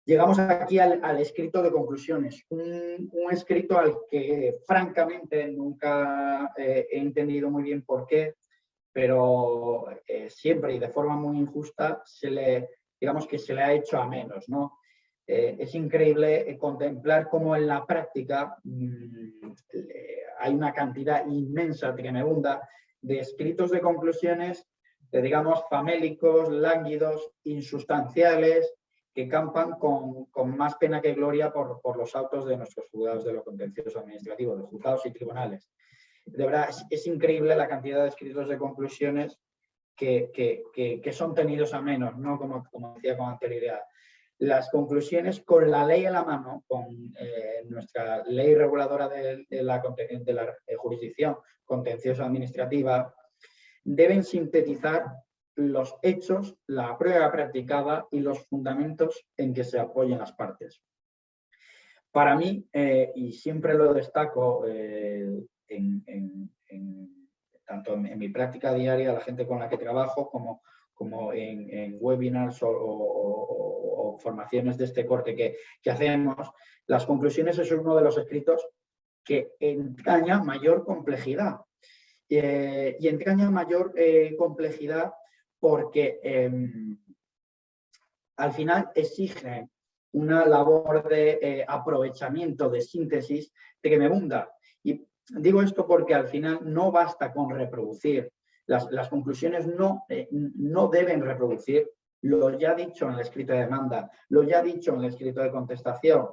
Llegamos aquí al escrito de conclusiones, un escrito al que francamente nunca he entendido muy bien por qué, pero siempre y de forma muy injusta digamos que se le ha hecho a menos, ¿no? Es increíble contemplar cómo en la práctica hay una cantidad inmensa, tremenda, de escritos de conclusiones, digamos, famélicos, lánguidos, insustanciales, que campan con más pena que gloria por los autos de nuestros juzgados de lo contencioso administrativo, de juzgados y tribunales. De verdad, es increíble la cantidad de escritos de conclusiones que son tenidos a menos, ¿no? Como decía con anterioridad. Las conclusiones con la ley en la mano, con nuestra ley reguladora de la jurisdicción contenciosa administrativa, deben sintetizar los hechos, la prueba practicada y los fundamentos en que se apoyan las partes. Para mí, y siempre lo destaco tanto en mi práctica diaria, la gente con la que trabajo, como en webinars o formaciones de este corte que hacemos, las conclusiones es uno de los escritos que entraña mayor complejidad. Y entraña mayor complejidad porque al final exige una labor de aprovechamiento, de síntesis tremenda. Y digo esto porque al final no basta con reproducir. Las conclusiones no deben reproducir lo ya dicho en el escrito de demanda, lo ya dicho en el escrito de contestación.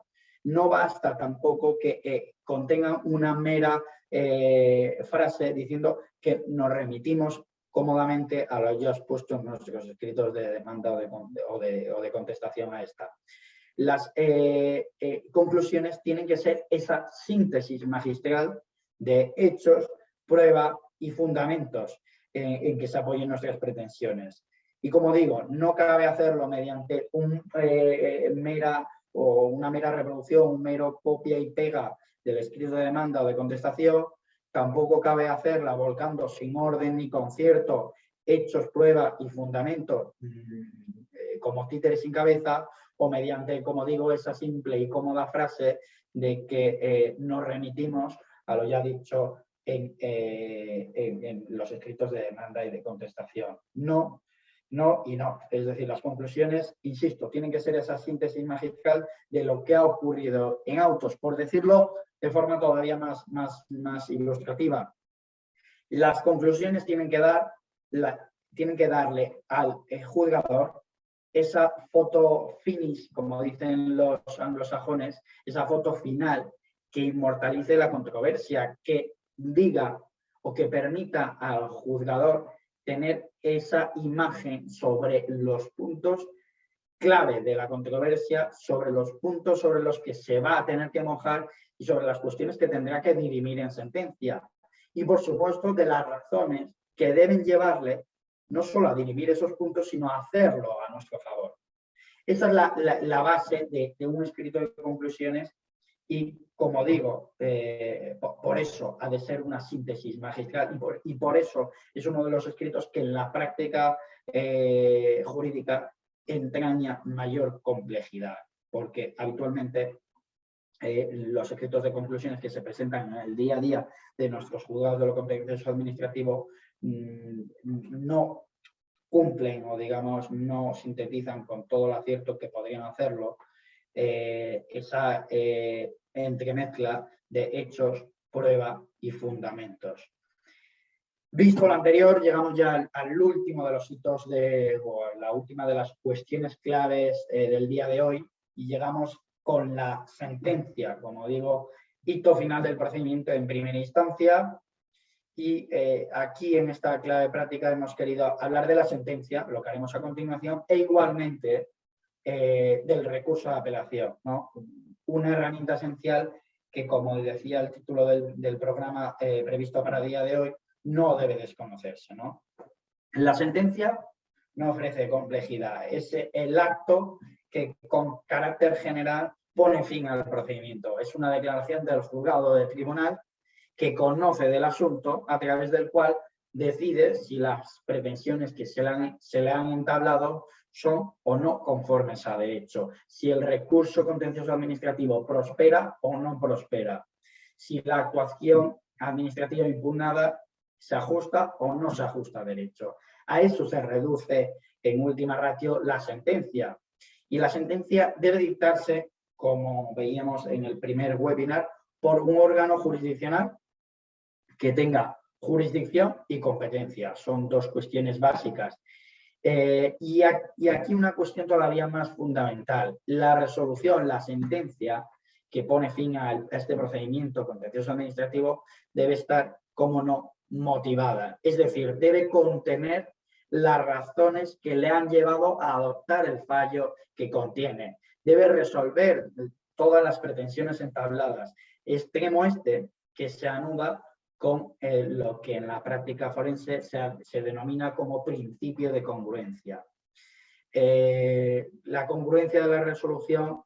No basta tampoco que contengan una mera frase diciendo que nos remitimos cómodamente a lo ya expuesto en nuestros escritos de demanda o de contestación a esta. Las conclusiones tienen que ser esa síntesis magistral de hechos, prueba y fundamentos en que se apoyen nuestras pretensiones. Y como digo, no cabe hacerlo mediante una mera reproducción, un mero copia y pega del escrito de demanda o de contestación. Tampoco cabe hacerla volcando sin orden ni concierto hechos, prueba y fundamentos como títeres sin cabeza, o mediante, como digo, esa simple y cómoda frase de que nos remitimos a lo ya dicho en los escritos de demanda y de contestación. No, no y no. Es decir, las conclusiones, insisto, tienen que ser esa síntesis magistral de lo que ha ocurrido en autos, por decirlo de forma todavía más ilustrativa. Las conclusiones tienen que darle al juzgador esa foto finish, como dicen los anglosajones, esa foto final que inmortalice la controversia, que diga o que permita al juzgador tener esa imagen sobre los puntos clave de la controversia, sobre los puntos sobre los que se va a tener que mojar y sobre las cuestiones que tendrá que dirimir en sentencia. Y, por supuesto, de las razones que deben llevarle no solo a dirimir esos puntos, sino a hacerlo a nuestro favor. Esa es la base de un escrito de conclusiones y, como digo, por eso ha de ser una síntesis magistral y por eso es uno de los escritos que en la práctica jurídica entraña mayor complejidad, porque habitualmente los escritos de conclusiones que se presentan en el día a día de nuestros juzgados de lo contencioso administrativo no cumplen o, digamos, no sintetizan con todo el acierto que podrían hacerlo esa entremezcla de hechos, prueba y fundamentos. Visto lo anterior, llegamos ya al último de los hitos o la última de las cuestiones claves del día de hoy y llegamos con la sentencia, como digo, hito final del procedimiento en primera instancia. Y aquí en esta clave práctica hemos querido hablar de la sentencia, lo que haremos a continuación, e igualmente del recurso de apelación, ¿no? Una herramienta esencial que, como decía el título del programa previsto para el día de hoy, no debe desconocerse, ¿no? La sentencia no ofrece complejidad, es el acto que con carácter general pone fin al procedimiento. Es una declaración del juzgado de tribunal que conoce del asunto, a través del cual decide si las pretensiones que se le han entablado son o no conformes a derecho, si el recurso contencioso administrativo prospera o no prospera, si la actuación administrativa impugnada se ajusta o no se ajusta a derecho. A eso se reduce en última ratio la sentencia. Y la sentencia debe dictarse, como veíamos en el primer webinar, por un órgano jurisdiccional que tenga jurisdicción y competencia. Son dos cuestiones básicas. Y aquí una cuestión todavía más fundamental. La resolución, la sentencia que pone fin a este procedimiento contencioso administrativo debe estar, como no, motivada. Es decir, debe contener las razones que le han llevado a adoptar el fallo que contiene. Debe resolver todas las pretensiones entabladas. Extremo que se anuda con lo que en la práctica forense se denomina como principio de congruencia. La congruencia de la resolución,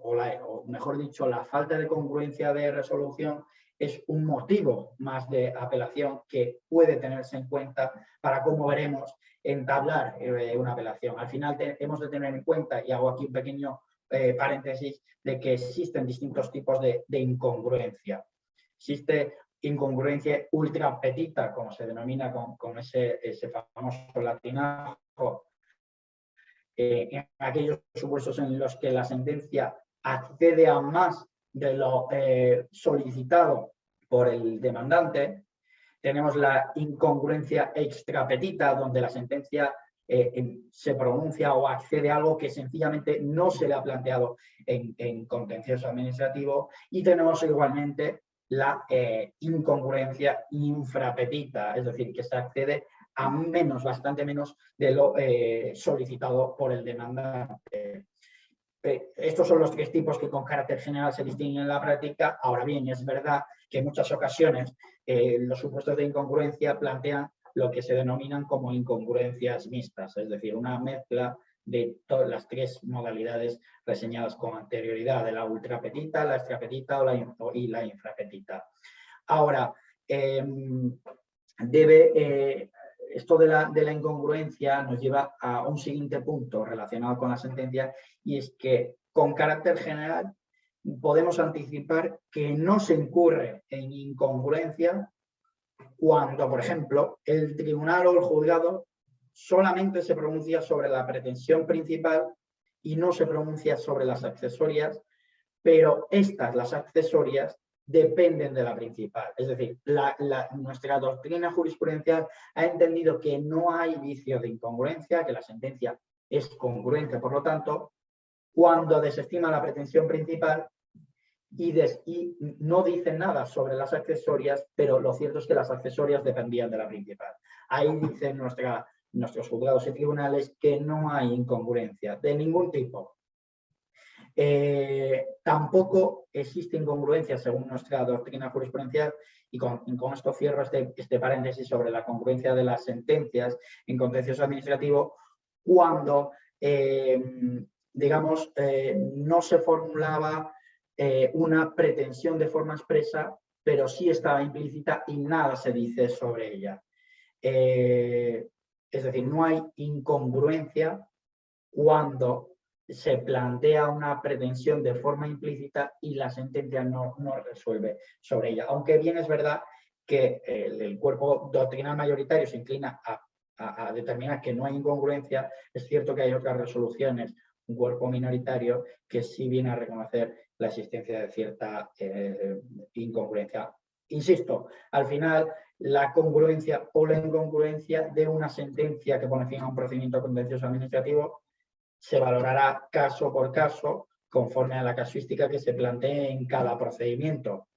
o mejor dicho, la falta de congruencia de resolución es un motivo más de apelación que puede tenerse en cuenta para, como veremos, entablar una apelación. Al final hemos de tener en cuenta, y hago aquí un pequeño paréntesis, de que existen distintos tipos de incongruencia. Existe incongruencia ultra petita, como se denomina con ese famoso latinajo, en aquellos supuestos en los que la sentencia accede a más de lo solicitado por el demandante. Tenemos la incongruencia extrapetita, donde la sentencia se pronuncia o accede a algo que sencillamente no se le ha planteado en contencioso administrativo. Y tenemos igualmente la incongruencia infrapetita, es decir, que se accede a menos, bastante menos de lo solicitado por el demandante. Estos son los tres tipos que con carácter general se distinguen en la práctica. Ahora bien, es verdad que en muchas ocasiones los supuestos de incongruencia plantean lo que se denominan como incongruencias mixtas, es decir, una mezcla de todas las tres modalidades reseñadas con anterioridad, de la ultrapetita, la extrapetita y la infrapetita. Ahora, esto de la incongruencia nos lleva a un siguiente punto relacionado con la sentencia, y es que con carácter general podemos anticipar que no se incurre en incongruencia cuando, por ejemplo, el tribunal o el juzgado solamente se pronuncia sobre la pretensión principal y no se pronuncia sobre las accesorias, pero las accesorias, dependen de la principal. Es decir, nuestra doctrina jurisprudencial ha entendido que no hay vicio de incongruencia, que la sentencia es congruente, por lo tanto, cuando desestima la pretensión principal y no dice nada sobre las accesorias, pero lo cierto es que las accesorias dependían de la principal. Ahí dicen nuestros juzgados y tribunales que no hay incongruencia de ningún tipo. Tampoco existe incongruencia según nuestra doctrina jurisprudencial, y con esto cierro este paréntesis sobre la congruencia de las sentencias en contencioso administrativo, cuando, digamos, no se formulaba una pretensión de forma expresa, pero sí estaba implícita y nada se dice sobre ella. Es decir, no hay incongruencia cuando se plantea una pretensión de forma implícita y la sentencia no resuelve sobre ella. Aunque bien es verdad que el cuerpo doctrinal mayoritario se inclina a determinar que no hay incongruencia, es cierto que hay otras resoluciones, un cuerpo minoritario, que sí viene a reconocer la existencia de cierta incongruencia. Insisto, al final, la congruencia o la incongruencia de una sentencia que pone fin a un procedimiento contencioso administrativo se valorará caso por caso conforme a la casuística que se plantee en cada procedimiento.